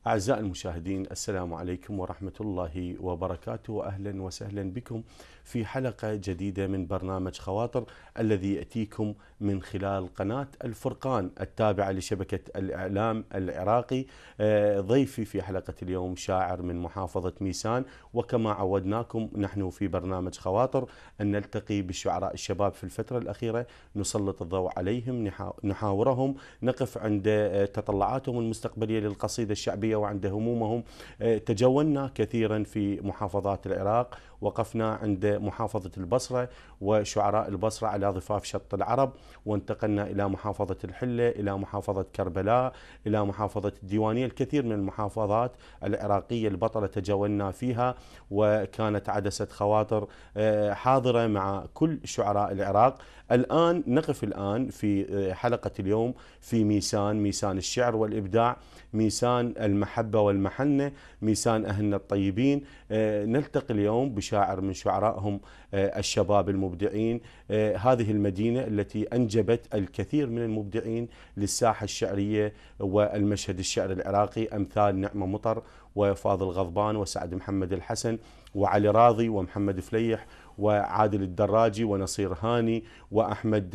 أعزائي المشاهدين، السلام عليكم ورحمة الله وبركاته، وأهلا وسهلا بكم في حلقة جديدة من برنامج خواطر الذي يأتيكم من خلال قناة الفرقان التابعة لشبكة الإعلام العراقي. ضيفي في حلقة اليوم شاعر من محافظة ميسان، وكما عودناكم نحن في برنامج خواطر أن نلتقي بالشعراء الشباب في الفترة الأخيرة، نسلط الضوء عليهم، نحاورهم، نقف عند تطلعاتهم المستقبلية للقصيدة الشعبية وعند همومهم. تجولنا كثيرا في محافظات العراق، وقفنا عند محافظة البصرة وشعراء البصرة على ضفاف شط العرب، وانتقلنا إلى محافظة الحلة، إلى محافظة كربلاء، إلى محافظة الديوانية. الكثير من المحافظات العراقية البطلة تجولنا فيها، وكانت عدسة خواطر حاضرة مع كل شعراء العراق. الآن نقف في حلقة اليوم في ميسان الشعر والإبداع، ميسان المحبة والمحنة، ميسان أهلنا الطيبين. نلتقي اليوم بشاعر من شعرائهم الشباب المبدعين. هذه المدينة التي أنجبت الكثير من المبدعين للساحة الشعرية والمشهد الشعري العراقي، أمثال نعمة مطر وفاضل غضبان وسعد محمد الحسن وعلي راضي ومحمد فليح وعادل الدراجي ونصير هاني وأحمد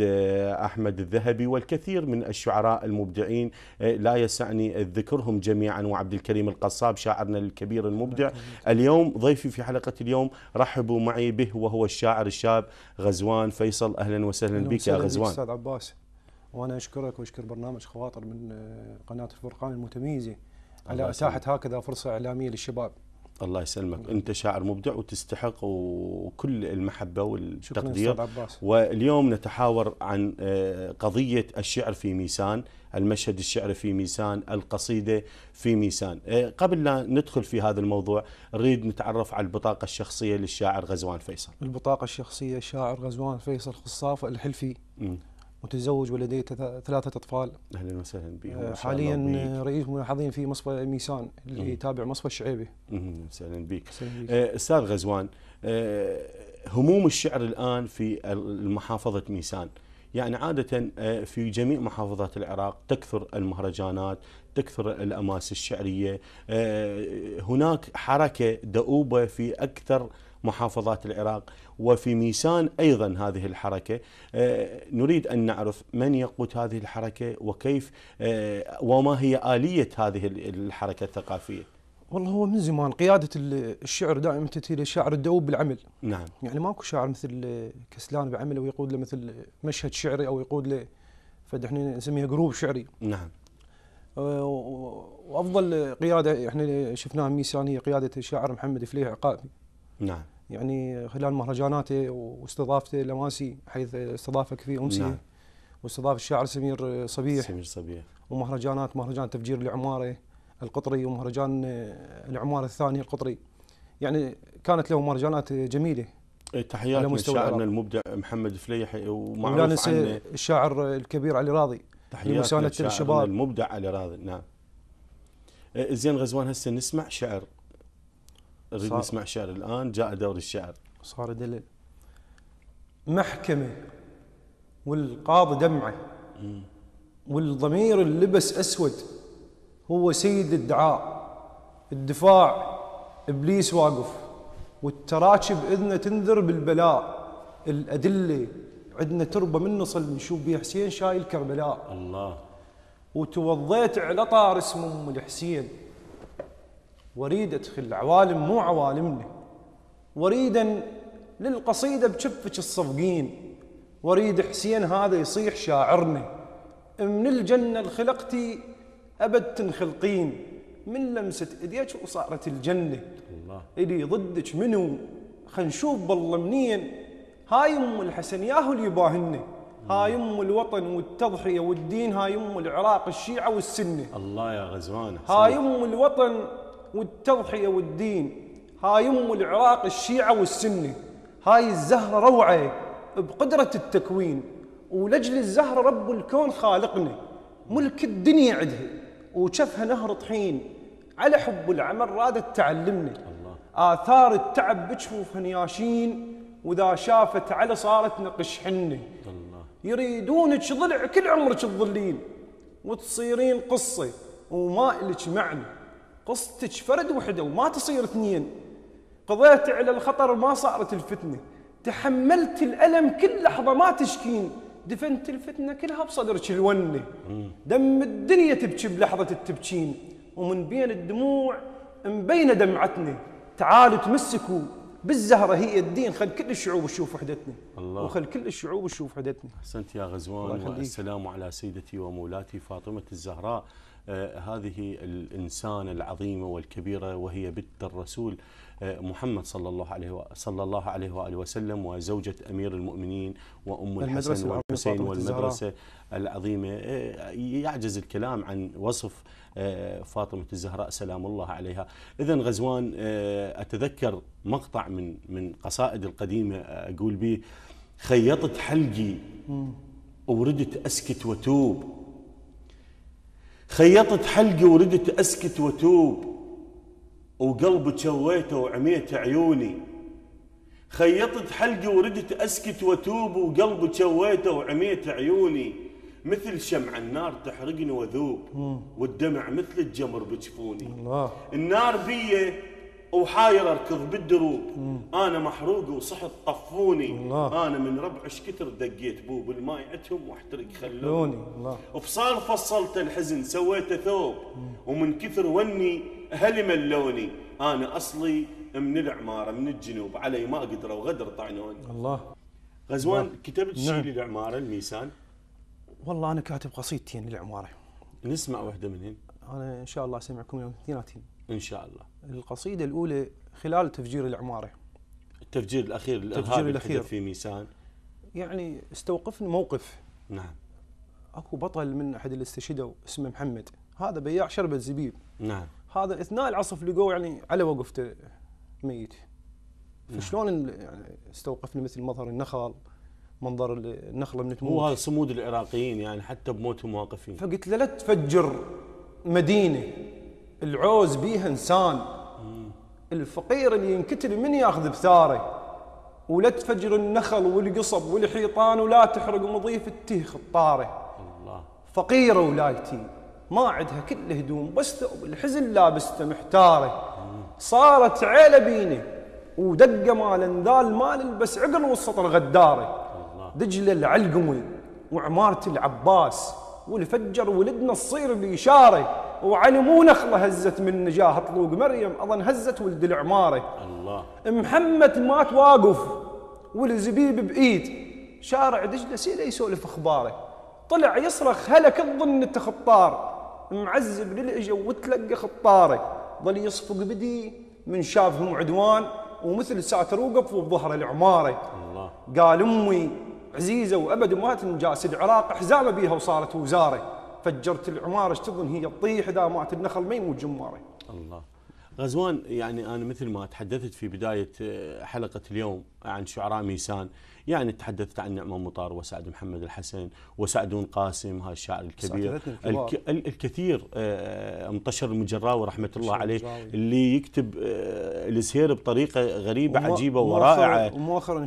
الذهبي، والكثير من الشعراء المبدعين لا يسعني ذكرهم جميعا، وعبد الكريم القصاب شاعرنا الكبير المبدع. اليوم ضيفي في حلقة اليوم، رحبوا معي به، وهو الشاعر الشاب غزوان فيصل. أهلا وسهلا بك يا غزوان. أستاذ عباس، وأنا أشكرك وأشكر برنامج خواطر من قناة الفرقان المتميزة على إتاحة هكذا فرصة إعلامية للشباب. الله يسلمك، أنت شاعر مبدع وتستحق وكل المحبة والتقدير. واليوم نتحاور عن قضية الشعر في ميسان، المشهد الشعري في ميسان، القصيدة في ميسان. قبل لا ندخل في هذا الموضوع، نريد نتعرف على البطاقة الشخصية للشاعر غزوان فيصل. البطاقة الشخصية: الشاعر غزوان فيصل خصاف الحلفي، متزوج ولديه 3 أطفال. أهلا وسهلا بهم. حاليا رئيس ملاحظين في مصفى ميسان اللي تابع مصفى الشعيبي. أهلا بك. أستاذ غزوان، هموم الشعر الآن في محافظة ميسان، يعني عادة في جميع محافظات العراق تكثر المهرجانات، تكثر الأماس الشعرية، هناك حركة دؤوبة في أكثر محافظات العراق، وفي ميسان أيضا هذه الحركة. نريد أن نعرف من يقود هذه الحركة، وكيف وما هي آلية هذه الحركة الثقافية. والله هو من زمان قيادة الشعر دائما تأتي للشاعر الدؤوب بالعمل. نعم. يعني ماكو شاعر مثل كسلان بعمله ويقود له مثل مشهد شعري أو يقود له احنا نسميها جروب شعري. نعم. وأفضل قيادة احنا شفناها ميسانية قيادة الشاعر محمد فليح عقابي. نعم. يعني خلال مهرجاناته واستضافته لماسي، حيث استضافك في أمسية. نعم. واستضاف الشاعر سمير صبيح. مهرجان تفجير العمارة القطري، ومهرجان العمارة الثاني القطري. يعني كانت له مهرجانات جميلة. تحيات من شاعرنا المبدع محمد فليح، ومعروف عنه الشاعر الكبير علي راضي. تحيات لشاعرنا المبدع علي راضي. نعم. زين غزوان، هسه نسمع شعر، نريد نسمع شعر الآن، جاء دور الشعر. صار دليل محكمة والقاضي دمعة، والضمير اللبس أسود، هو سيد الدفاع إبليس واقف، والتراتب إذنه تنذر بالبلاء، الأدلة عندنا تربة من نصل نشوف بيها حسين شايل كربلاء. الله. وتوضيت على طار اسم أم الحسين، واريد أدخل عوالم مو عوالمنا، واريدا للقصيدة بشفك الصفقين، واريد حسين هذا يصيح شاعرنا، من الجنة الخلقتي أبد تنخلقين، من لمسة إيديك وصارت الجنة. الله. إلي ضدك منو خل نشوف بالله منين، هاي أم الحسن ياهو اللي يباهنه، هاي أم الوطن والتضحية والدين، هاي أم العراق الشيعة والسنة. الله يا غزوان. هاي أم الوطن والتضحية والدين، هاي أم العراق الشيعة والسنة، هاي الزهرة روعة بقدرة التكوين، ولجل الزهرة رب الكون خالقنا، ملك الدنيا عدها وشفها نهر طحين، على حب العمل رادت تعلمنا. الله. آثار التعب بجفوفها نياشين، وإذا شافت على صارت نقش حنة. الله. يريدونك ضلع كل عمرك تظلين، وتصيرين قصة وما إلك معنى، قصتك فرد وحده وما تصير اثنين. قضيت على الخطر ما صارت الفتنة، تحملت الألم كل لحظة ما تشكين، دفنت الفتنة كلها بصدرك الونة. دم الدنيا تبكي بلحظة التبكين، ومن بين الدموع مبينة دمعتنا. تعالوا تمسكوا بالزهرة هي الدين، خل كل الشعوب تشوف وحدتنا. الله. وخل كل الشعوب تشوف وحدتنا. أحسنت يا غزوان، والسلام على سيدتي ومولاتي فاطمة الزهراء. هذه الإنسانة العظيمة والكبيرة، وهي بنت الرسول محمد صلى الله عليه وآله وسلم، وزوجة أمير المؤمنين وأم الحسن والحسين، والمدرسة العظيمة. يعجز الكلام عن وصف فاطمة الزهراء سلام الله عليها. إذن غزوان، أتذكر مقطع من قصائد القديمة أقول به: خيطت حلقي وردت أسكت وتوب، خيطت حلقي وردت أسكت وتوب، وقلبي شويته وعميت عيوني. خيطت حلقي وردت أسكت وتوب، وقلبي شويته وعميت عيوني. مثل شمع النار تحرقني وذوب، والدمع مثل الجمر بجفوني. الله. النار بي وحاير اركض بالدروب، انا محروق وصحت طفوني. الله. انا من ربع ايش كثر دقيت بوب الماي عتهم واحترق خلوني. الله. وبصار فصلت الحزن سويته ثوب، ومن كثر وني هل ملوني. انا اصلي من العماره من الجنوب، علي ما اقدر وغدر طعنوني. الله. غزوان، الله. كتبت شيء للعماره الميسان؟ والله انا كاتب قصيدتين للعماره. نسمع واحده منهن. انا ان شاء الله اسمعكم يوم اثنيناتين ان شاء الله. القصيده الاولى خلال تفجير العماره. التفجير الاخير الارهابي في ميسان، يعني استوقفني موقف. نعم. اكو بطل من احد اللي استشهدوا اسمه محمد، هذا بياع شربة زبيب. نعم. هذا اثناء العصف لقوه يعني على وقفته ميت. فشلون يعني استوقفني مثل مظهر النخل، منظر النخله من تموت. هو هذا صمود العراقيين يعني حتى بموتهم واقفين. فقلت له لا تفجر مدينه العوز بيها انسان، الفقير اللي ينقتل من ياخذ بثاره، ولا تفجر النخل والقصب والحيطان، ولا تحرق مضيف التيخ الطاره. الله. فقيره ولايتي ما عندها كل هدوم، بس ثوب الحزن لابسته محتاره. صارت عيله بينه ودقه مال انذال ما نلبس عقل والسطر غداره. دجله العلقمل وعماره العباس، والفجر ولدنا الصير بإشاره، وعلمو نخله هزت من نجاه طلوق مريم، اظن هزت ولد العماره. الله. محمد ما توقف والزبيب بايد، شارع دجله سيده يسولف اخباره، طلع يصرخ هلك الظن تخطار، معذب للاجا وتلقى خطاره، ظل يصفق بدي من شافهم عدوان، ومثل ساتر وقف بظهر العماره. الله. قال امي عزيزه وابد ما تنجاس العراق حزامه بيها وصارت وزاره، فجرت العماره تظن هي تطيح اذا مات النخل ما يموت جماره. الله. غزوان، يعني انا مثل ما تحدثت في بدايه حلقه اليوم عن شعراء ميسان، يعني تحدثت عن نعمان مطار وسعد محمد الحسن وسعدون قاسم، هذا الشاعر الكبير الكثير، مطشر المجراوي رحمه الله عليه، اللي يكتب السهير بطريقه غريبه عجيبه ورائعه. ومؤخرا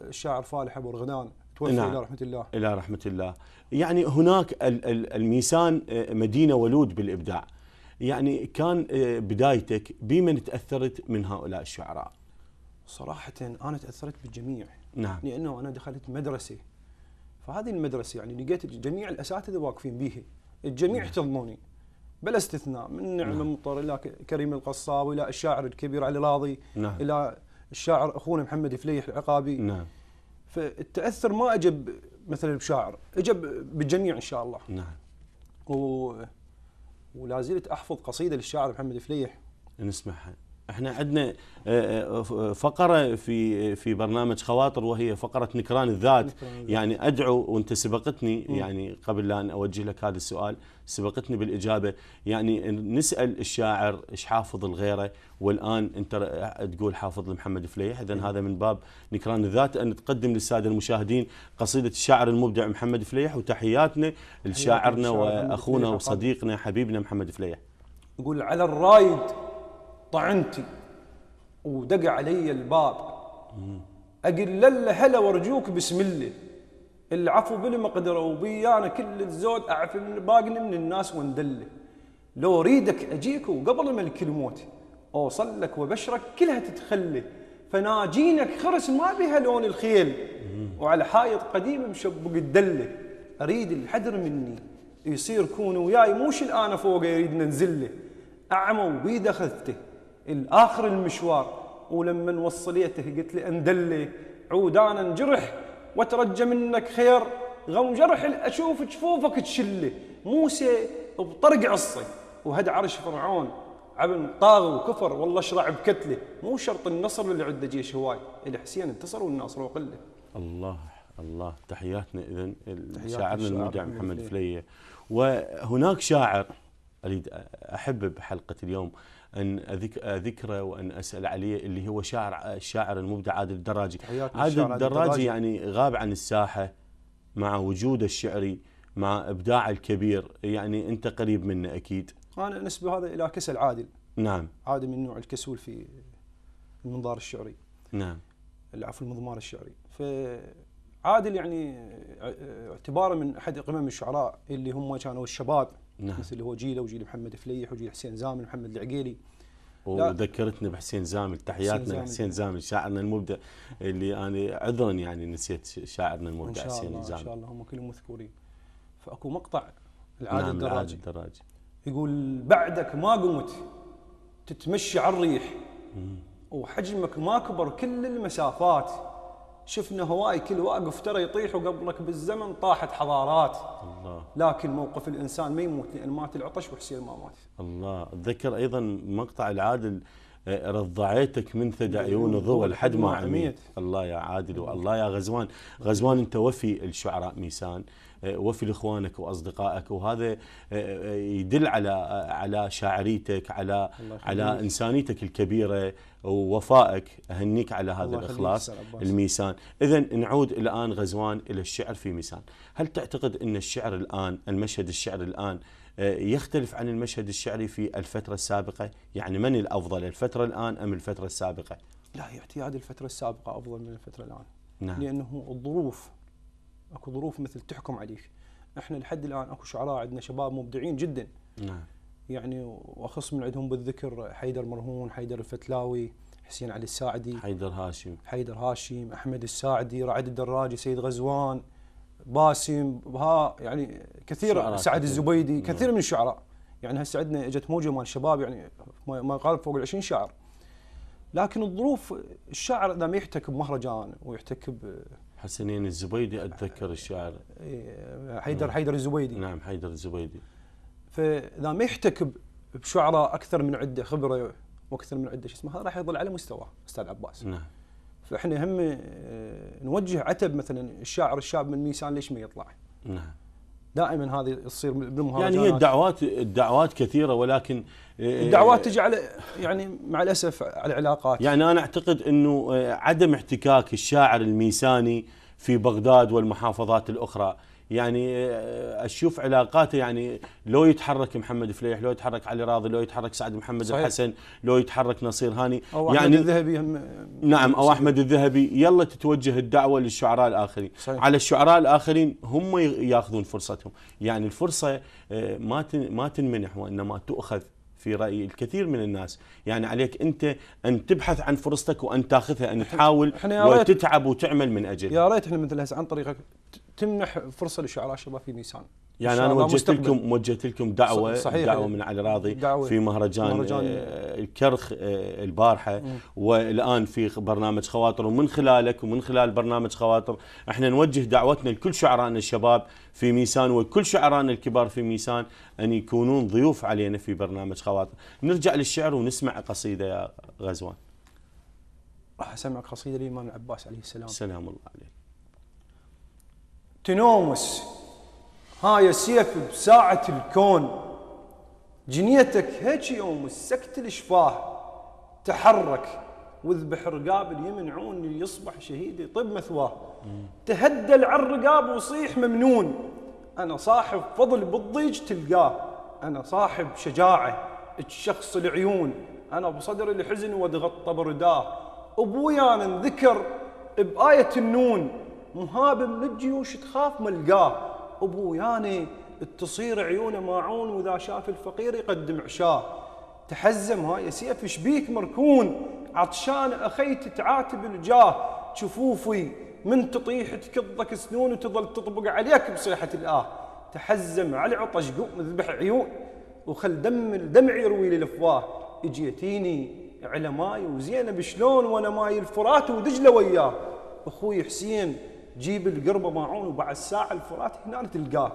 الشاعر فالح ابو رغدان توفي. نعم. الى رحمه الله. الى رحمه الله. يعني هناك الميسان مدينه ولود بالابداع. يعني كان بدايتك بمن تاثرت من هؤلاء الشعراء؟ صراحه انا تاثرت بالجميع. نعم. لانه انا دخلت مدرسه، فهذه المدرسه يعني لقيت جميع الاساتذه واقفين بيها، الجميع احتضنوني بلا استثناء، من نعم مطر الى كريم القصاب الى الشاعر الكبير علي راضي. نعم. الى الشاعر اخونا محمد فليح العقابي. نعم. فالتاثر ما اجب مثلا بشاعر، اجب بالجميع ان شاء الله. نعم. ولا زلت احفظ قصيده للشاعر محمد فليح نسمعها. احنا عندنا فقره في برنامج خواطر، وهي فقره نكران الذات. يعني ادعو، وانت سبقتني يعني قبل لا ان اوجه لك هذا السؤال، سبقتني بالاجابه، يعني نسال الشاعر ايش حافظ لغيره، والان انت تقول حافظ لمحمد فليح. اذا هذا من باب نكران الذات، ان تقدم للساده المشاهدين قصيده الشاعر المبدع محمد فليح، وتحياتنا لشاعرنا واخونا وصديقنا حبيبنا محمد فليح. يقول على الرايد طعنتي ودق علي الباب، اقل له هلا وارجوك بسم الله، العفو بالمقدره وبيانا كل الزود اعف باقني من الناس وندله، لو اريدك اجيك وقبل ما الكل يموت اوصل لك وبشرك كلها تتخلى، فناجينك خرس ما بها لون الخيل، وعلى حائط قديم مشبق الدله، اريد الحذر مني يصير كون وياي موش الان فوقه يريد ننزل له، اعمى وبيد اخذته الاخر المشوار، ولما وصليته قلت لي اندله عود انا انجرح واترجى منك خير، غم جرح اشوف جفوفك تشله، موسى بطرق عصي وهد عرش فرعون عبن طاغ وكفر والله اشرع بكتله، مو شرط النصر اللي عنده جيش هواي، الحسين انتصر والناصر وقله. الله الله، تحياتنا اذن شاعرنا المبدع محمد فليه. وهناك شاعر اريد احب بحلقه اليوم ان اذكره وان اسال عليه، اللي هو الشاعر المبدع عادل الدراجي. عادل الدراجي يعني غاب عن الساحه مع وجوده الشعري، مع ابداعه الكبير، يعني انت قريب منه اكيد. انا نسبه هذا الى كسل عادل. نعم. عادل من النوع الكسول في المنظار الشعري. نعم. العفو، المضمار الشعري. فعادل يعني اعتباره من احد قمم الشعراء اللي هم كانوا الشباب. نعم. مثل اللي هو جيله وجيل محمد فليح وجيل حسين زامل محمد العقيلي. وذكرتني بحسين زامل، تحياتنا لحسين زامل شاعرنا المبدع، اللي انا عذرا يعني نسيت شاعرنا المبدع حسين زامل. ان شاء الله هم كلهم مذكورين. فاكو مقطع العادل نعم الدراجي. الدراجي يقول بعدك ما قمت تتمشي على الريح وحجمك ما كبر كل المسافات، شفنا هواي كل واقف ترى يطيح وقبلك بالزمن طاحت حضارات. الله. لكن موقف الانسان ما يموت لان مات العطش وحسين ما مات. الله. اتذكر ايضا مقطع العادل رضعيتك من ثدى عيون ضوى لحد ما عميت. الله يا عادل والله يا غزوان. غزوان انت وفي الشعراء ميسان، وفي لاخوانك واصدقائك، وهذا يدل على شاعريتك، على انسانيتك الكبيره ووفائك. اهنيك على هذا الاخلاص الميسان. اذا نعود الان غزوان الى الشعر في ميسان. هل تعتقد ان الشعر الان، المشهد الشعري الان يختلف عن المشهد الشعري في الفتره السابقه؟ يعني من الافضل، الفتره الان ام الفتره السابقه؟ لا، اعتياد الفتره السابقه افضل من الفتره الان. نعم. لانه الظروف، اكو ظروف مثل تحكم عليك. احنا لحد الان اكو شعراء عندنا شباب مبدعين جدا. نعم. يعني واخص من عندهم بالذكر حيدر مرهون، حيدر الفتلاوي، حسين علي الساعدي، حيدر هاشم، احمد الساعدي، رعد الدراجي، سيد غزوان، باسم، ها يعني كثير، سعد الزبيدي، كثير من الشعراء. يعني هسه عندنا اجت موجه مال الشباب يعني ما يقارب فوق 20 شاعر. لكن الظروف، الشاعر اذا ما يحتك بمهرجان ويحتك حسنين الزبيدي، اتذكر الشاعر حيدر الزبيدي. نعم حيدر الزبيدي. فاذا ما يحتك بشعراء اكثر من عده خبره واكثر من عده شو اسمه، هذا راح يظل على مستوى استاذ عباس. نعم. فاحنا هم نوجه عتب مثلا الشاعر الشاب من ميسان ليش ما يطلع؟ نعم. دائما هذه تصير بالمهرجانات. يعني هي الدعوات كثيره، ولكن الدعوات تجي على يعني مع الاسف على العلاقات. يعني انا اعتقد انه عدم احتكاك الشاعر الميساني في بغداد والمحافظات الاخرى، يعني اشوف علاقاته، يعني لو يتحرك محمد فليح، لو يتحرك علي راضي، لو يتحرك سعد محمد صحيح. الحسن، لو يتحرك نصير هاني، أو يعني أحمد الذهبي نعم، او احمد الذهبي، يلا تتوجه الدعوه للشعراء الاخرين صحيح. على الشعراء الاخرين هم ياخذون فرصتهم. يعني الفرصه ما تنمنح وانما تؤخذ في رأي الكثير من الناس. يعني عليك أنت أن تبحث عن فرصتك وأن تأخذها، أن تحاول وتتعب وتعمل من أجل. يا ريت احنا مثل هسه عن طريقك تمنح فرصة للشعراء الشباب في ميسان. يعني أنا وجهت لكم دعوة صحيح. دعوة من علي راضي في مهرجان الكرخ البارحة، والآن في برنامج خواطر، ومن خلالك ومن خلال برنامج خواطر احنا نوجه دعوتنا لكل شعرائنا الشباب في ميسان وكل شعرائنا الكبار في ميسان أن يكونون ضيوف علينا في برنامج خواطر. نرجع للشعر ونسمع قصيدة يا غزوان. راح أسمعك قصيدة للإمام العباس عليه السلام. سلام الله عليه. تنومس هاي سيف بساعة الكون، جنيتك هيك يوم السكت الشفاه، تحرك وذبح رقاب اللي يمنعون اللي يصبح شهيد يطب مثواه. تهدل على الرقاب وصيح ممنون، أنا صاحب فضل بالضيج تلقاه، أنا صاحب شجاعة تشخص العيون، أنا بصدر الحزن واتغطى برداه. أبويا أنا انذكر بآية النون، مهاب من الجيوش تخاف ملقاه. أبوياني تصير عيونه ماعون، وإذا شاف الفقير يقدم عشاه. تحزم هاي سيف شبيك مركون، عطشان أخي تتعاتب الجاه. جفوفي من تطيح تكضك سنون، وتظل تطبق عليك بصيحة الآه. تحزم على عطش قوم ذبح عيون، وخل الدمع يروي للأفواه. اجيتيني على ماي وزينب شلون وانا ماي الفرات ودجله وياه. اخوي حسين جيب القربه ماعون، وبعد ساعه الفرات هنا تلقاه.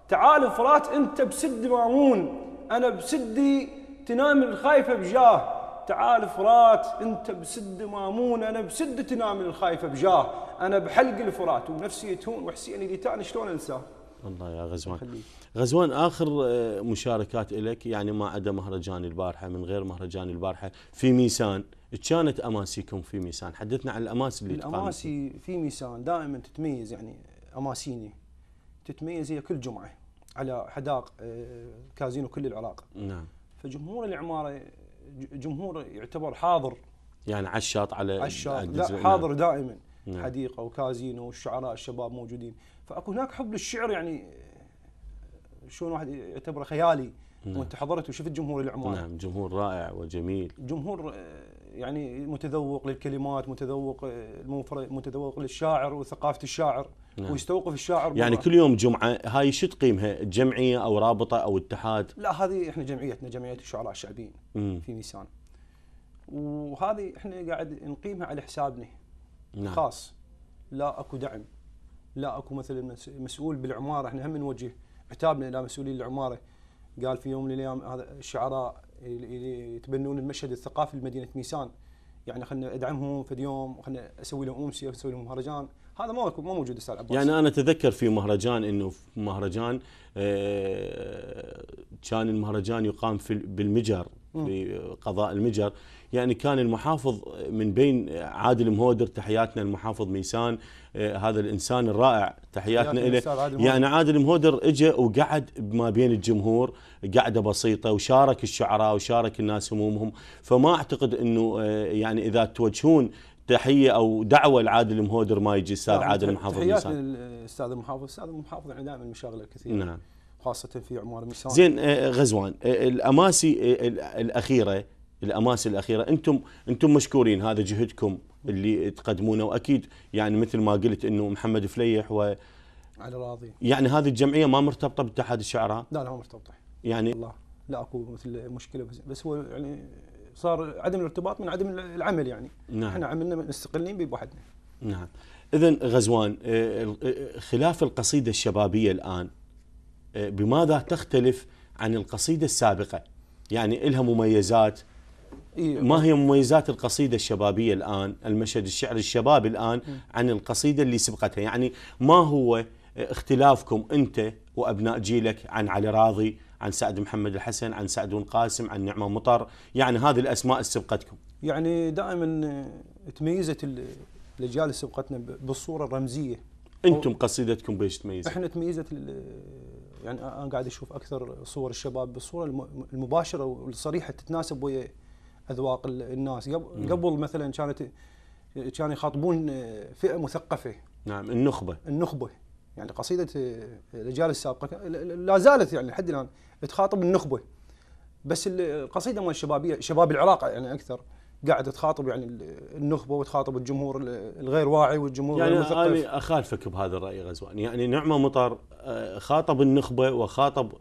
تعال فرات انت بسد مامون، انا بسدي تنام الخايفه بجاه. تعال فرات انت بسد مامون، انا بسد تنام الخايفه بجاه. انا بحلق الفرات ونفسي تهون، وحسين اللي تاني شلون انساه. الله يا غزوان. غزوان، آخر مشاركات لك يعني ما عدا مهرجان البارحة، من غير مهرجان البارحة في ميسان، كانت أماسيكم في ميسان؟ حدثنا عن الأماسي اللي تقام. الأماسي في ميسان دائما تتميز، يعني أماسيني تتميز هي كل جمعة على حدائق كازينو كل العراق. نعم. فجمهور العمارة جمهور يعتبر حاضر، يعني عشاط على عشاط، لا حاضر دائما. نعم. حديقة وكازينو والشعراء الشباب موجودين، فأكو هناك حب للشعر، يعني شلون واحد يعتبره خيالي. نعم. وانت حضرت وشفت جمهور العمارة. نعم، جمهور رائع وجميل، جمهور يعني متذوق للكلمات، متذوق متذوق للشاعر وثقافة الشاعر. نعم. ويستوقف الشاعر يعني كل يوم جمعة. هاي شو تقيمها؟ جمعية أو رابطة أو اتحاد؟ لا، هذه احنا جمعيتنا جمعية الشعراء الشعبيين في ميسان، وهذه احنا قاعد نقيمها على حسابنا. نعم. خاص، لا اكو دعم، لا اكو مثلا مسؤول بالعمارة. احنا هم نوجه عتابنا الى مسؤولين العمارة. قال في يوم من الايام هذا الشعراء اللي يتبنون المشهد الثقافي لمدينة ميسان، يعني خلنا ادعمهم في اليوم، خلنا اسوي لهم امسيه، اسوي لهم مهرجان. هذا ما موجود استاذ عباس. يعني انا اتذكر في مهرجان، انه في مهرجان كان المهرجان يقام بالمجر، في قضاء المجر. يعني كان المحافظ من بين عادل مهودر، تحياتنا المحافظ ميسان، هذا الانسان الرائع، تحياتنا له. يعني عادل مهودر اجى وقعد ما بين الجمهور قعده بسيطه، وشارك الشعراء وشارك الناس همومهم. فما اعتقد انه يعني اذا توجهون تحيه او دعوه لعادل مهودر ما يجي استاذ عادل المحافظ ميسان. تحياتنا للاستاذ المحافظ. الاستاذ المحافظ يعني دائما مشاغله كثيره. نعم. خاصه في عمار ميسان. زين غزوان، الاماسي الاخيره، انتم مشكورين، هذا جهدكم اللي تقدمونه. واكيد يعني مثل ما قلت انه محمد فليح على راضي، يعني هذه الجمعيه ما مرتبطه باتحاد الشعراء؟ لا ما مرتبطه يعني والله، لا اكو مثل مشكله، بس هو يعني صار عدم الارتباط من عدم العمل يعني. نعم. احنا عملنا مستقلين بوحدنا. نعم. اذا غزوان، خلاف القصيده الشبابيه الان، بماذا تختلف عن القصيده السابقه؟ يعني لها مميزات. ما هي مميزات القصيدة الشبابية الآن، المشهد الشعري الشبابي الآن، عن القصيدة اللي سبقتها؟ يعني ما هو اختلافكم أنت وأبناء جيلك عن علي راضي، عن سعد محمد الحسن، عن سعد بن قاسم، عن نعمة مطر، يعني هذه الأسماء اللي سبقتكم؟ يعني دائما تميزت الأجيال اللي سبقتنا بالصورة الرمزية. أنتم قصيدتكم بيش تميزت؟ احنا تميزت يعني أنا قاعد أشوف أكثر صور الشباب بالصورة المباشرة والصريحة، تتناسب ويا أذواق الناس. قبل مثلا كانوا يخاطبون فئة مثقفة. نعم، النخبة. يعني قصيدة الأجيال السابقة لا زالت يعني لحد الآن تخاطب النخبة، بس القصيدة مال الشبابية، شباب العراق يعني أكثر، قاعدة تخاطب يعني النخبة، وتخاطب الجمهور الغير واعي والجمهور يعني المثقف. يعني أنا أخالفك بهذا الرأي غزوان. يعني نعمة مطر خاطب النخبة وخاطب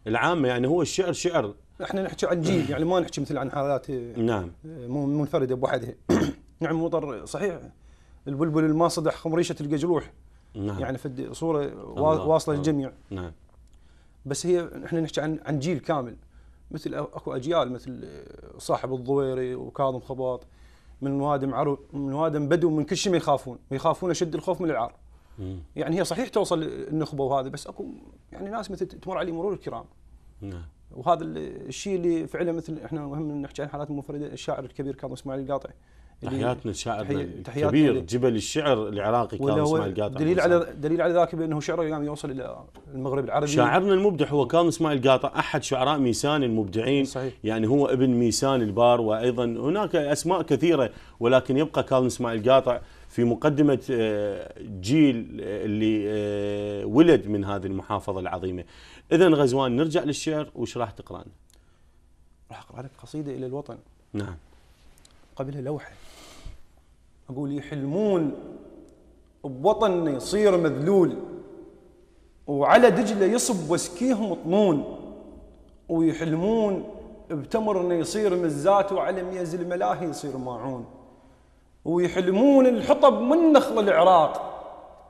العامة، يعني هو الشعر شعر. احنا نحكي عن جيل، يعني ما نحكي مثل عن حالات نعم منفردة بوحدها. نعم مطر صحيح البلبل الما صدح خمريشة تلقى جروح. نعم. يعني في صورة واصلة للجميع. نعم. بس هي احنا نحكي عن جيل كامل، مثل اكو اجيال مثل صاحب الضويري وكاظم خباط، من وادم عرو، من وادم بدو، من كل شيء ما يخافون اشد الخوف من العار. يعني هي صحيح توصل النخبة وهذا، بس اكو يعني ناس مثل تمر عليه مرور الكرام. نعم. وهذا الشيء اللي فعلا مثل احنا مهم نحكي عن حالات منفرده. الشاعر الكبير كاظم اسماعيل القاطع، تحياتنا الشاعر الكبير، جبل الشعر العراقي كاظم اسماعيل القاطع. دليل على ذاك بانه شعره قام يوصل الى المغرب العربي. شاعرنا المبدع هو كاظم اسماعيل القاطع، احد شعراء ميسان المبدعين. صحيح. يعني هو ابن ميسان البار، وايضا هناك اسماء كثيره، ولكن يبقى كاظم اسماعيل القاطع في مقدمة جيل اللي ولد من هذه المحافظة العظيمة. إذن غزوان نرجع للشعر، وش راح تقرأ لنا؟ راح أقرأ لك قصيدة إلى الوطن. نعم. قبلها لوحة أقول: يحلمون بوطن يصير مذلول، وعلى دجلة يصب وسكيهم طنون، ويحلمون بتمر يصير مزات، وعلى ميز الملاهي يصير ماعون، ويحلمون الحطب من نخل العراق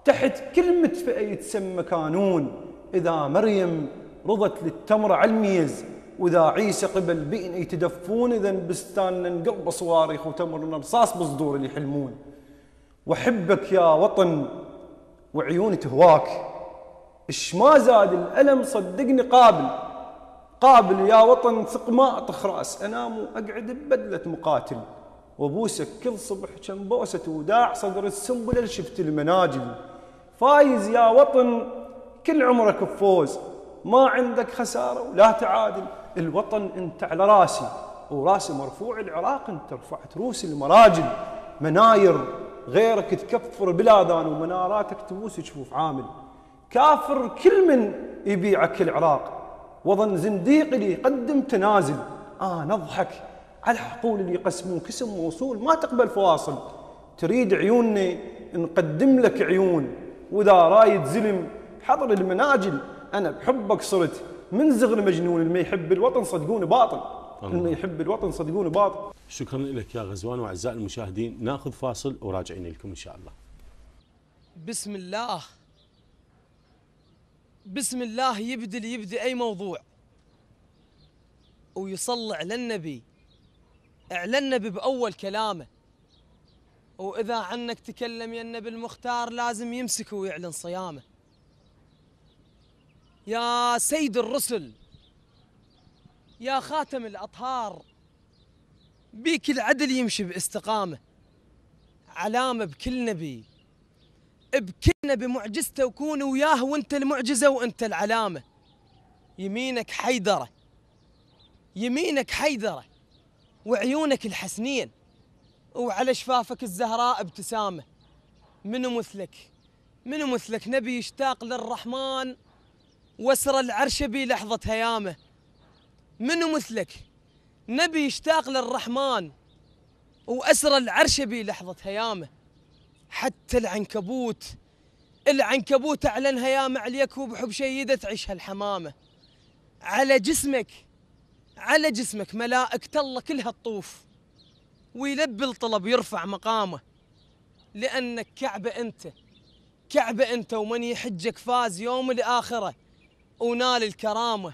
تحت كل مدفأة يتسمى كانون، إذا مريم رضت للتمر على الميز، وإذا عيسى قبل بئن يتدفون، إذا بستاننا نقلب صواريخ وتمرنا رصاص بصدور اللي يحلمون. وأحبك يا وطن وعيوني تهواك، إش ما زاد الألم صدقني قابل يا وطن، ثق ما أطخ رأس، أنام وأقعد ببدلة مقاتل، وبوسك كل صبح كم بوسة وداع صدر السنبل اللي شفت المناجل. فايز يا وطن كل عمرك بفوز، ما عندك خسارة ولا تعادل، الوطن انت على راسي وراسي مرفوع، العراق انت رفعت روس المراجل، مناير غيرك تكفر بلاذان، ومناراتك تبوس جفوف عامل، كافر كل من يبيعك العراق، وظن زنديق اللي يقدم تنازل، نضحك على الحقول اللي يقسمون كسم موصول ما تقبل فواصل، تريد عيوننا نقدم لك عيون، وإذا رايد زلم حضر المناجل، أنا بحبك صرت من صغر مجنون، اللي ما يحب الوطن صدقوني باطل، اللي ما يحب الوطن صدقوني باطل. شكرا لك يا غزوان. وأعزائي المشاهدين ناخذ فاصل وراجعين لكم إن شاء الله. بسم الله يبدي أي موضوع، ويصلي على النبي، اعلى النبي بأول كلامه، وإذا عنك تكلم يا النبي المختار لازم يمسكه ويعلن صيامه. يا سيد الرسل يا خاتم الأطهار، بيك العدل يمشي باستقامة، علامة بكل نبي معجزته، وكون وياه وانت المعجزة وانت العلامة. يمينك حيدرة وعيونك الحسنين، وعلى شفافك الزهراء ابتسامة. منو مثلك نبي يشتاق للرحمن، واسر العرش بلحظة هيامه. منو مثلك نبي يشتاق للرحمن، واسر العرش بلحظة هيامه. حتى العنكبوت اعلن هيامه عليك، وبحب شيدة تعيشها الحمامة. على جسمك ملائكة الله كلها تطوف، ويلبي الطلب يرفع مقامه، لأنك كعبة أنت ومن يحجك فاز يوم الآخرة ونال الكرامة.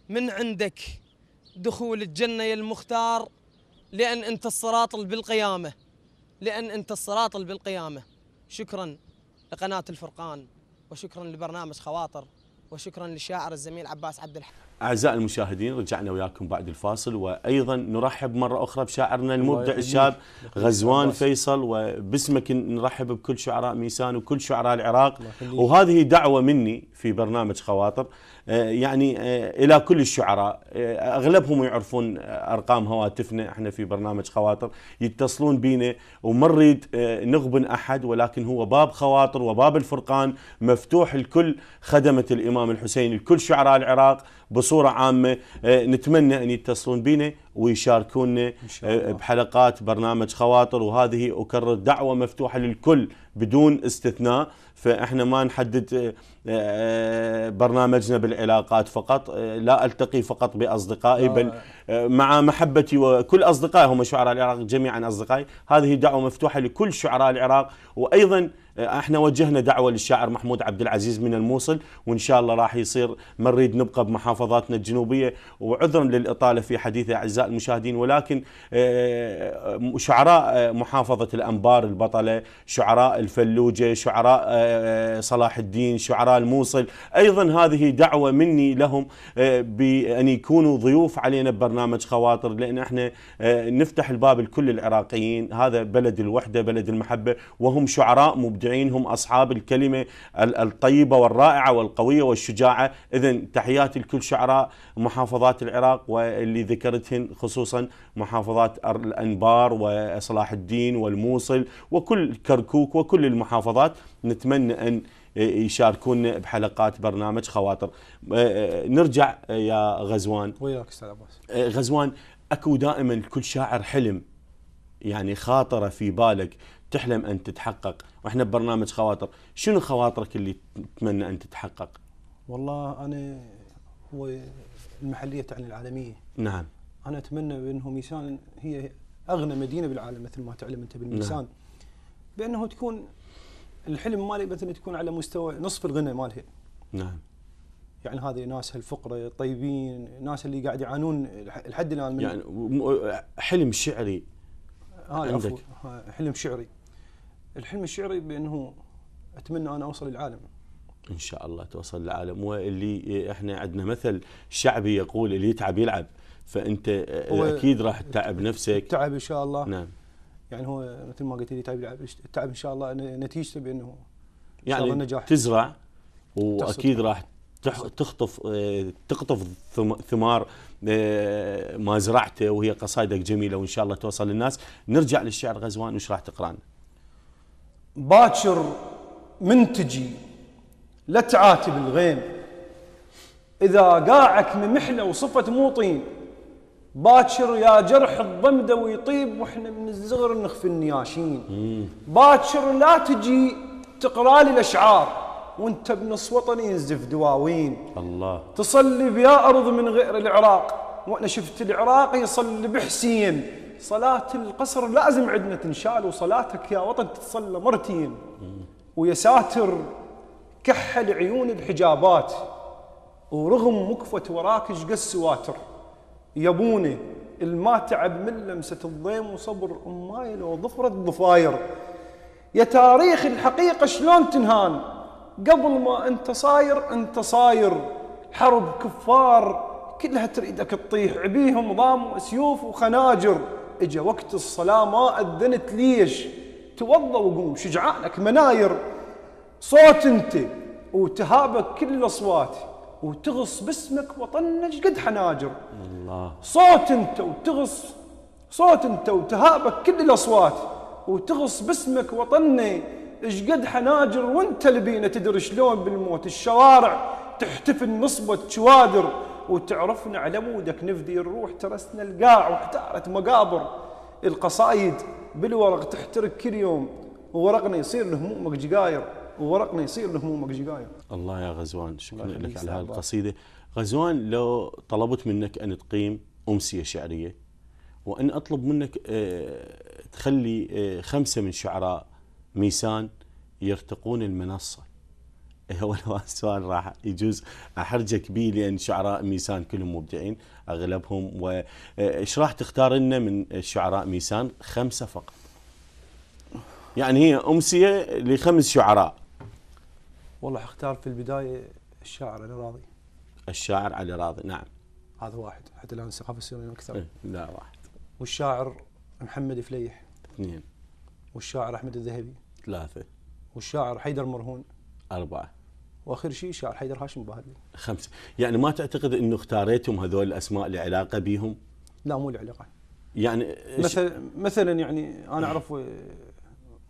من عندك دخول الجنة يا المختار، لأن أنت الصراط بالقيامة. شكرا لقناة الفرقان، وشكرا لبرنامج خواطر، وشكرا للشاعر الزميل عباس عبد الحق. أعزائي المشاهدين رجعنا وياكم بعد الفاصل، وأيضا نرحب مرة أخرى بشاعرنا المبدع الشاب غزوان فيصل، وباسمك نرحب بكل شعراء ميسان وكل شعراء العراق. وهذه دعوة مني في برنامج خواطر يعني إلى كل الشعراء، أغلبهم يعرفون أرقام هواتفنا، احنا في برنامج خواطر يتصلون بينا، وما نريد نغبن أحد، ولكن هو باب خواطر وباب الفرقان مفتوح لكل خدمة الإمام الحسين، لكل شعراء العراق بصورة عامة. نتمنى أن يتصلون بنا ويشاركونا بحلقات برنامج خواطر، وهذه أكرر دعوة مفتوحة للكل بدون استثناء. فإحنا ما نحدد برنامجنا بالعلاقات فقط، لا ألتقي فقط بأصدقائي، بل مع محبتي وكل أصدقائي هم شعراء العراق جميعا أصدقائي. هذه دعوة مفتوحة لكل شعراء العراق. وأيضا احنا وجهنا دعوة للشاعر محمود عبد العزيز من الموصل، وإن شاء الله راح يصير، ما نريد نبقى بمحافظاتنا الجنوبية، وعذرا للإطالة في حديثي أعزائي المشاهدين، ولكن شعراء محافظة الأنبار البطلة، شعراء الفلوجة، شعراء صلاح الدين، شعراء الموصل، أيضا هذه دعوة مني لهم بأن يكونوا ضيوف علينا ببرنامج خواطر، لأن احنا نفتح الباب لكل العراقيين. هذا بلد الوحدة، بلد المحبة، وهم شعراء مبدعين، هم أصحاب الكلمة الطيبة والرائعة والقوية والشجاعة. إذن تحياتي لكل شعراء محافظات العراق واللي ذكرتهن خصوصا محافظات الأنبار وصلاح الدين والموصل وكل كركوك وكل المحافظات، نتمنى أن يشاركونا بحلقات برنامج خواطر. نرجع يا غزوان. وياك استاذ عباس. غزوان، اكو دائما كل شاعر حلم، يعني خاطره في بالك تحلم ان تتحقق، واحنا ببرنامج خواطر، شنو خواطرك اللي تتمنى ان تتحقق؟ والله انا هو المحليه تعني العالميه. نعم. انا اتمنى بانه ميسان هي اغنى مدينه بالعالم مثل ما تعلم انت بالميسان. نعم. بانه تكون الحلم مالي مثلا تكون على مستوى نصف الغنى مالها. نعم. يعني هذه ناس الفقراء الطيبين، ناس اللي قاعد يعانون لحد الان من يعني حلم شعري عندك. حلم شعري. الحلم الشعري بانه اتمنى انا اوصل للعالم. ان شاء الله توصل للعالم. واللي احنا عندنا مثل شعبي يقول اللي يتعب يلعب، فانت اكيد راح تتعب نفسك. تعب ان شاء الله. نعم. يعني هو مثل ما قلت لي تعب يلعب، التعب ان شاء الله نتيجته بانه يعني النجاح. تزرع واكيد راح تقطف ثمار ما زرعته، وهي قصائدك جميله وان شاء الله توصل للناس. نرجع للشعر غزوان، وش راح تقرأنا؟ باكر من تجي لا تعاتب الغيم، اذا قاعك ممحله وصفت مو طين، باكر يا جرح الضمده ويطيب واحنا من الزغر نخفي النياشين. باكر لا تجي تقرا لي الاشعار وانت بنص وطني ينزف دواوين. الله. تصلي بيا ارض من غير العراق، وانا شفت العراق يصلي بحسين. صلاة القصر لازم عندنا تنشال، وصلاتك يا وطن تتصلى مرتين. ويا ساتر كحل عيون الحجابات، ورغم مكفة وراك شقد السواتر. يبوني الما تعب من لمسة الضيم وصبر اماي لو ضفرت ضفاير. يا تاريخ الحقيقة شلون تنهان قبل ما انت صاير. حرب كفار كلها تريدك تطيح، عبيهم ضام وسيوف وخناجر. اجا وقت الصلاة ما اذنت ليش، توضى وقوم شجعانك مناير. صوت انت وتهابك كل الاصوات، وتغص باسمك وطنك قد حناجر. الله. صوت انت وتهابك كل الاصوات، وتغص باسمك وطني قد حناجر. وانت البينا تدري شلون بالموت الشوارع تحتفل نصبة شوادر، وتعرفنا على مودك نفدي الروح ترسنا القاع واحتارت مقابر. القصايد بالورق تحترق كل يوم، وورقنا يصير لهمومك جقاير، وورقنا يصير لهمومك جقاير. الله يا غزوان، شكرا لك على هذه القصيدة. غزوان، لو طلبت منك أن تقيم أمسية شعرية، وأن أطلب منك تخلي 5 من شعراء ميسان يرتقون المنصة، هو السؤال راح يجوز أحرجك به لأن شعراء ميسان كلهم مبدعين أغلبهم، وإيش راح تختار لنا من شعراء ميسان؟ 5 فقط، يعني هي أمسية ل5 شعراء. والله اختار في البداية الشاعر علي راضي. الشاعر علي راضي، نعم، هذا واحد، حتى الآن الثقافة السورية أكثر. لا، واحد. والشاعر محمد فليح 2. والشاعر أحمد الذهبي 3. والشاعر حيدر مرهون 4. واخر شيء شاعر حيدر هاشم باهلي 5. يعني ما تعتقد انه اختاريتهم هذول الاسماء لعلاقه بهم؟ لا، مو العلاقه. يعني مثلا يعني انا اعرف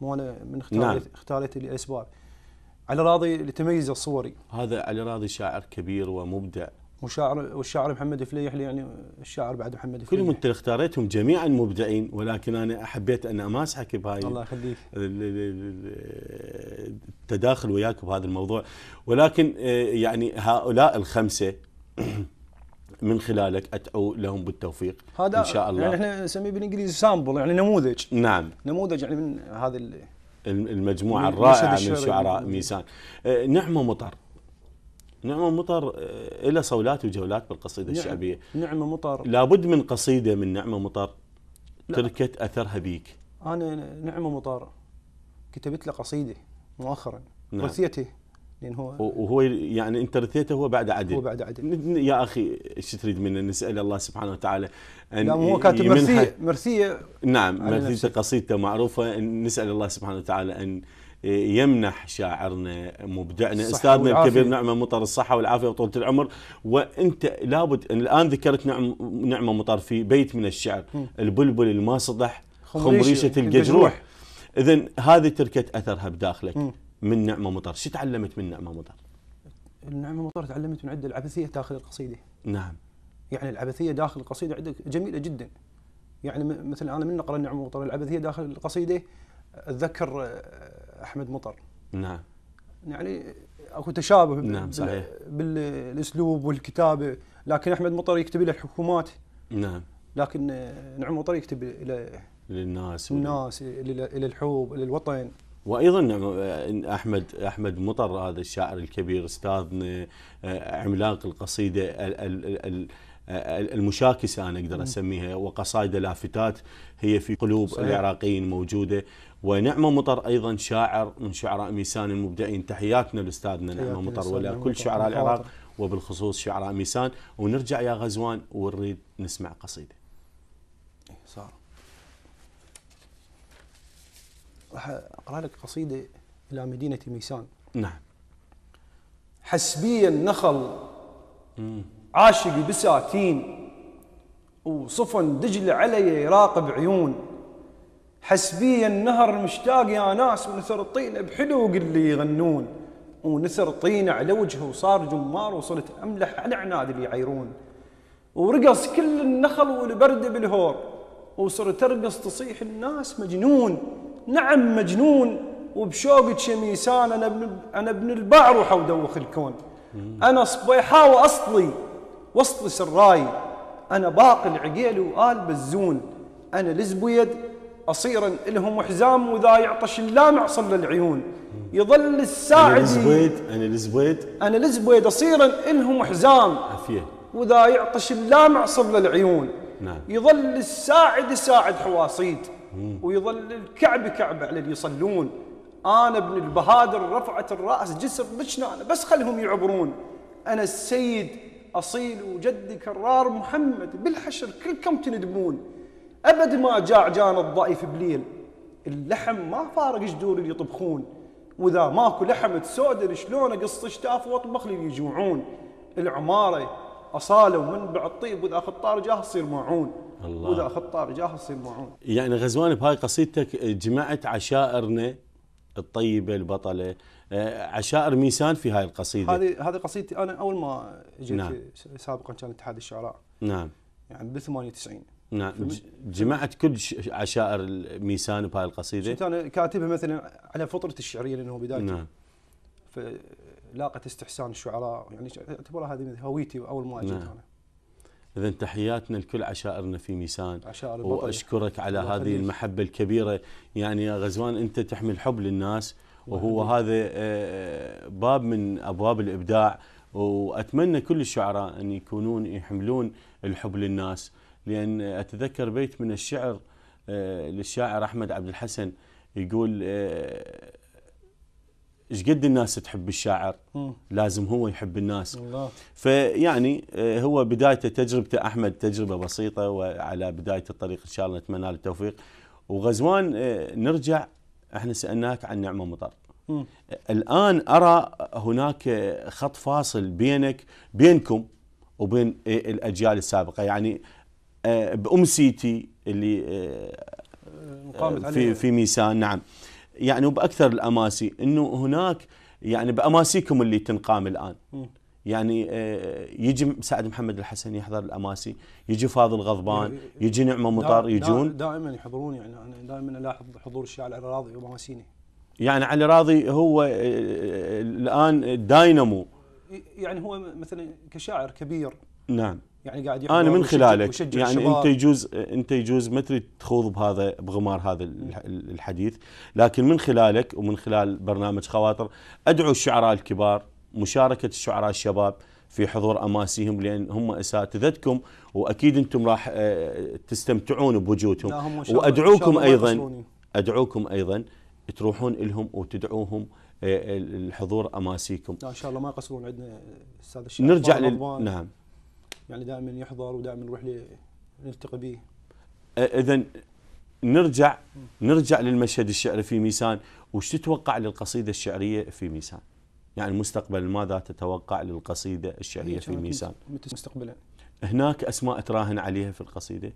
مو انا من اختاريته لاسباب. علي راضي لتميز الصوري، هذا علي راضي شاعر كبير ومبدع، والشاعر محمد فليح يعني الشاعر بعد محمد فليح. كلهم انت اختاريتهم جميعا مبدعين، ولكن انا حبيت ان اماسحك بهاي الله يخليك التداخل وياك بهذا الموضوع. ولكن يعني هؤلاء ال5 من خلالك ادعو لهم بالتوفيق هذا ان شاء الله. يعني احنا نسميه بالانجليزي سامبل، يعني نموذج. نعم، نموذج يعني من هذا المجموعه الرائعه من شعراء ميسان. نعمة مطر إلى صولات وجولات بالقصيدة الشعبية. نعمة مطر لابد من قصيدة من نعمة مطر تركت أثرها بيك. أنا نعمة مطر كتبت له قصيدة مؤخرا. نعم. رثيته لأن وهو يعني أنت رثيته هو بعد عدل. هو بعد عدل. يا أخي إيش تريد منا؟ نسأل الله سبحانه وتعالى أن لا، هو كاتب مرثية. نعم، مرثية قصيدته معروفة. نسأل الله سبحانه وتعالى أن يمنح شاعرنا مبدعنا استاذنا الكبير نعمه مطر الصحه والعافيه وطولة العمر. وانت لابد الان ذكرت نعمه مطر في بيت من الشعر: البلبل الما صدح خمريشه القجروح. اذا هذه تركت اثرها بداخلك من نعمه مطر. شو تعلمت من نعمه مطر؟ النعمه مطر تعلمت من عند العبثيه داخل القصيده. نعم. يعني العبثيه داخل القصيده عندك جميله جدا. يعني مثلا انا من نقرا نعمه مطر العبثيه داخل القصيده اتذكر احمد مطر. نعم. يعني اكو تشابه نعم صحيح بالاسلوب والكتابه، لكن احمد مطر يكتب الى الحكومات. نعم. لكن نعمه مطر يكتب الى للناس الى الحب، الى الوطن. وايضا احمد مطر هذا الشاعر الكبير استاذنا، عملاق القصيده المشاكسه انا اقدر اسميها، وقصائد لافتات هي في قلوب صحيح. العراقيين موجوده. ونعمه مطر ايضا شاعر من شعراء ميسان المبدعين. تحياتنا لاستاذنا نعمه مطر ولكل شعراء العراق وبالخصوص شعراء ميسان. ونرجع يا غزوان ونريد نسمع قصيده. صار راح اقرا لك قصيده الى مدينه ميسان. نعم. حسبي النخل عاشق بساتين، وصفن دجله علي يراقب عيون. حسبي النهر مشتاق يا ناس، ونثر الطينه بحلوق اللي يغنون. ونثر طينه على وجهه وصار جمار، وصرت املح على عناد اللي يعيرون. ورقص كل النخل والبرد بالهور، وصرت ترقص تصيح الناس مجنون. نعم مجنون. وبشوقة شميسان انا ابن البعر وروح ودوخ الكون. انا صبيحه واصلي سراي. انا باقي العقيل وآل بزون. انا لزبيد اصيرا الهم حزام، وذا يعطش اللامع صل العيون. يظل الساعدي انا لزبيد اصيرا الهم حزام، وذا يعطش اللامع صل العيون. نعم. يظل الساعد ساعد حواصيد، ويظل الكعب كعب على اللي يصلون. انا ابن البهادر رفعت الراس جسر بشنان، بس خلهم يعبرون. انا السيد اصيل وجدي كرار محمد، بالحشر كلكم تندبون. ابد ما جاع جان الضعيف بليل، اللحم ما فارق جدور اللي يطبخون. واذا ماكو لحم تسودر شلون اقص شتاف واطبخ لي يجوعون. العماره اصاله ومنبع الطيب، واذا خطار جاه تصير معون. الله. واذا خطار جاه تصير معون. يعني غزوان بهاي قصيدتك جمعت عشائرنا الطيبه البطله، عشائر ميسان في هاي القصيده. هذه قصيدتي انا اول ما جيت. نعم. سابقا كان اتحاد الشعراء. نعم. يعني ب 98. نعم. جمعت كل عشائر ميسان بهاي القصيده. كنت انا كاتبها مثلا على فطره الشعريه لانه بدايتي. نعم. فلاقت استحسان الشعراء، يعني اعتبرها هذه هويتي اول ما اجيت. نعم. انا. إذا تحياتنا لكل عشائرنا في ميسان، وأشكرك على هذه المحبة الكبيرة. يعني يا غزوان أنت تحمل حب للناس، وهو هذا باب من أبواب الإبداع. وأتمنى كل الشعراء أن يكونون يحملون الحب للناس، لأن أتذكر بيت من الشعر للشاعر أحمد عبد الحسن يقول: ايش قد الناس تحب الشاعر لازم هو يحب الناس. الله. فيعني هو بدايته تجربته احمد تجربه بسيطه، وعلى بدايه الطريق ان شاء الله نتمنى له التوفيق. وغزوان نرجع، احنا سالناك عن نعمه مطر. الان ارى هناك خط فاصل بينكم وبين الاجيال السابقه، يعني بامسيتي اللي في ميسان. نعم. يعني وبأكثر الأماسي أنه هناك يعني بأماسيكم اللي تنقام الآن. يعني يجي سعد محمد الحسن يحضر الأماسي، يجي فاضل غضبان، يجي نعمة مطر، يجون دائما يحضرون. يعني أنا دائما ألاحظ حضور الشاعر علي راضي وأماسيني. يعني علي راضي هو الآن داينامو، يعني هو مثلا كشاعر كبير. نعم. يعني قاعد انا من خلالك يعني انت يجوز ما تريد تخوض بغمار هذا الحديث، لكن من خلالك ومن خلال برنامج خواطر ادعو الشعراء الكبار مشاركه الشعراء الشباب في حضور اماسيهم، لان هم اساتذتكم واكيد انتم راح تستمتعون بوجودهم. وادعوكم ايضا تروحون لهم وتدعوهم الحضور اماسيكم. لا ان شاء الله ما يقصرون. عندنا استاذ الشاعر نرجع نعم. يعني دائما يحضر ودائما نروح نلتقي به. اذا نرجع للمشهد الشعري في ميسان، وش تتوقع للقصيدة الشعرية في ميسان؟ يعني مستقبل ماذا تتوقع للقصيدة الشعرية في ميسان؟ مستقبلا هناك أسماء تراهن عليها في القصيدة؟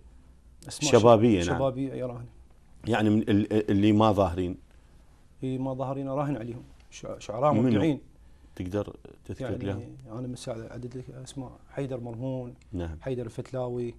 أسماء شبابية. نعم. شبابية يراهن، يعني من اللي ما ظاهرين. ما ظاهرين أراهن عليهم، شعراء مبدعين. تقدر تذكر يعني لهم؟ أنا مساعد أعدد لك أسماء: حيدر مرهون، نعم. حيدر الفتلاوي،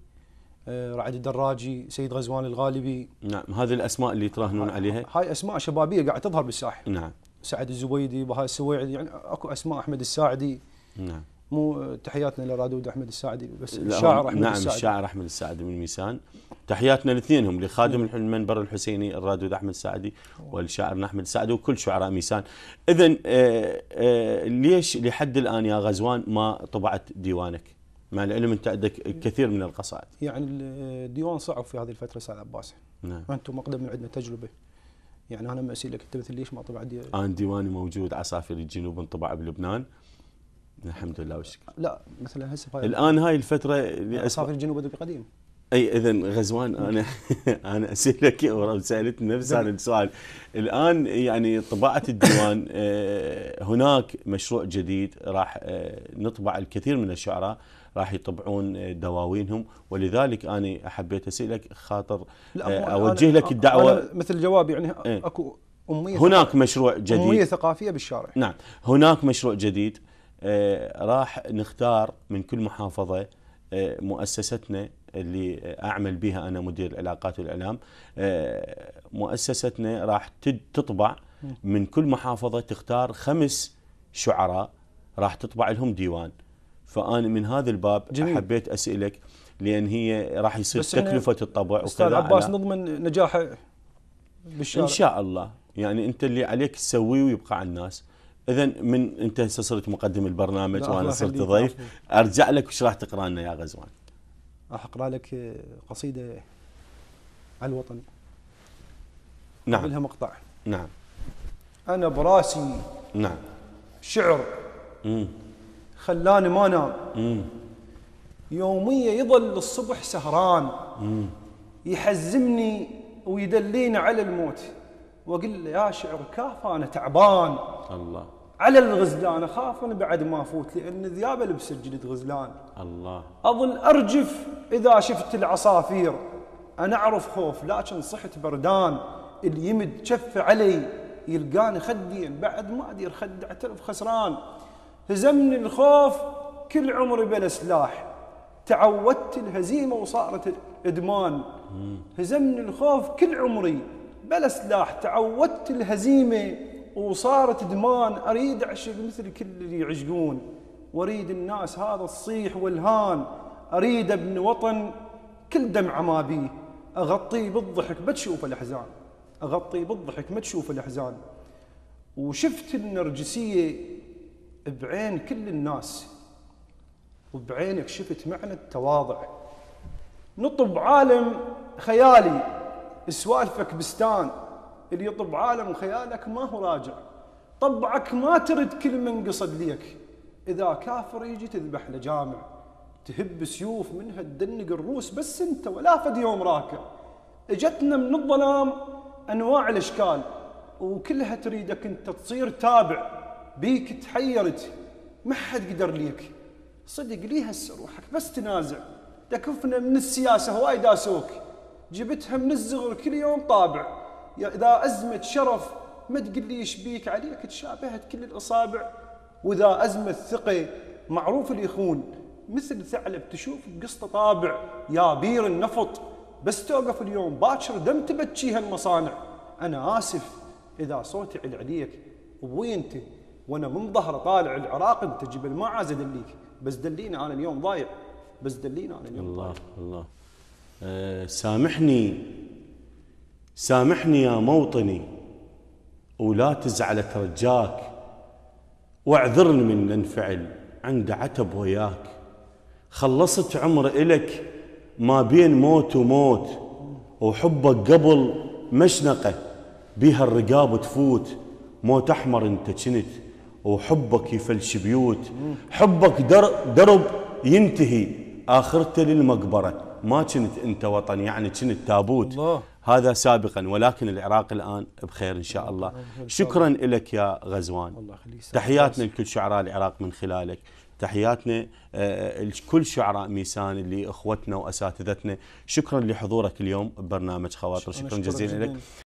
رعد الدراجي، سيد غزوان الغالبي. نعم، هذه الأسماء اللي تراهنون عليها. هاي أسماء شبابية قاعد تظهر بالساحة. نعم. سعد الزبيدي، بهاء السويعدي، يعني اكو اسماء، احمد الساعدي. نعم. مو تحياتنا لرادود احمد الساعدي، بس الشاعر احمد نعم الساعدي. الشاعر احمد الساعدي من ميسان. تحياتنا الاثنينهم لخادم المنبر الحسيني الرادود احمد الساعدي والشاعر احمد الساعدي وكل شعراء ميسان. اذا ليش لحد الان يا غزوان ما طبعت ديوانك؟ مع العلم انت عندك كثير من القصائد. يعني الديوان صعب في هذه الفتره استاذ عباس. نعم. انتم اقدم من عندنا تجربه. يعني انا ما اسالك انت مثل ليش ما طبعت انا ديواني موجود عصافير الجنوب انطبع بلبنان الحمد لله والشكر. لا مثلا هسه الان هاي الفتره عصافير الجنوب ادبي قديم. اي اذا غزوان انا اسالك وسالتني نفس هذا السؤال. الان يعني طباعه الديوان هناك مشروع جديد راح نطبع الكثير من الشعراء راح يطبعون دواوينهم، ولذلك انا حبيت اسالك خاطر اوجه لك الدعوه مثل جوابي. يعني اكو اميه، هناك مشروع جديد، اميه ثقافيه بالشارع. نعم هناك مشروع جديد راح نختار من كل محافظه مؤسستنا اللي اعمل بها انا مدير العلاقات والاعلام. مؤسستنا راح تطبع من كل محافظه تختار 5 شعراء راح تطبع لهم ديوان. فانا من هذا الباب جميل. حبيت اسالك لان هي راح يصير تكلفه الطبع وكذا. استاذ عباس نضمن نجاحه بالشارع ان شاء الله. يعني انت اللي عليك تسويه ويبقى على الناس. اذا من انت صرت مقدم البرنامج وانا صرت ضيف، ارجع لك وش راح تقرا لنا يا غزوان؟ راح اقرا لك قصيده على الوطن. نعم. قبلها مقطع. نعم. انا براسي نعم شعر خلاني ما نام، يومية يظل الصبح سهران، يحزمني ويدليني على الموت، واقول له يا شعر كاف انا تعبان، الله على الغزلان اخاف انا بعد ما افوت، لان ذيابه لبست جلد غزلان، الله اظل ارجف اذا شفت العصافير، انا اعرف خوف لكن صحت بردان، اللي يمد كفه علي يلقاني خدين، بعد ما ادير خد اعترف خسران، هزمني الخوف كل عمري بلا سلاح، تعودت الهزيمه وصارت ادمان، هزمني الخوف كل عمري بلا سلاح، تعودت الهزيمه وصارت ادمان، اريد اعشق مثل كل اللي يعشقون، واريد الناس هذا الصيح والهان، اريد ابن وطن كل دمعه ما بيه، اغطيه بالضحك ما تشوف الاحزان، اغطيه بالضحك ما تشوف الاحزان، وشفت النرجسيه بعين كل الناس، وبعينك شفت معنى التواضع، نطب عالم خيالي سوالفك بستان، اللي يطب عالم خيالك ما هو راجع، طبعك ما ترد كل من قصد ليك، اذا كافر يجي تذبح له جامع، تهب سيوف منها تدنق الروس، بس انت ولا فد يوم راكع، اجتنا من الظلام انواع الاشكال، وكلها تريدك انت تصير تابع، بيك تحيرت ما حد قدر ليك، صدق لي هسه روحك بس تنازع، تكفنا من السياسه هواي داسوك، جبتها من الزغر كل يوم طابع، اذا ازمه شرف ما تقول لي ايش بيك، عليك تشابهت كل الاصابع، واذا ازمه ثقه معروف اللي يخون، مثل ثعلب تشوف بقسطه طابع، يا بير النفط بس توقف اليوم باكر دم تبكيها المصانع، انا اسف اذا صوتي عل عليك، ابوي انت وانا من ظهره طالع العراق، انت جبل ما عاز ادليك، بس دلينا انا اليوم ضايع، بس دلينا انا اليوم الله ضايع. الله. سامحني يا موطني ولا تزعل ترجاك، واعذرني من الانفعل عند عتب وياك، خلصت عمر إلك ما بين موت وموت، وحبك قبل مشنقة بيها الرقاب تفوت، موت أحمر انت كنت وحبك يفلش بيوت، حبك درب ينتهي آخرته للمقبرة، ما كنت انت وطن يعني كنت تابوت، هذا سابقا، ولكن العراق الآن بخير إن شاء الله. شكرا لك يا غزوان. الله يخليك. تحياتنا لكل شعراء العراق من خلالك، تحياتنا لكل شعراء ميسان اللي اخوتنا واساتذتنا. شكرا لحضورك اليوم ببرنامج خواطر، شكرا جزيلا لك.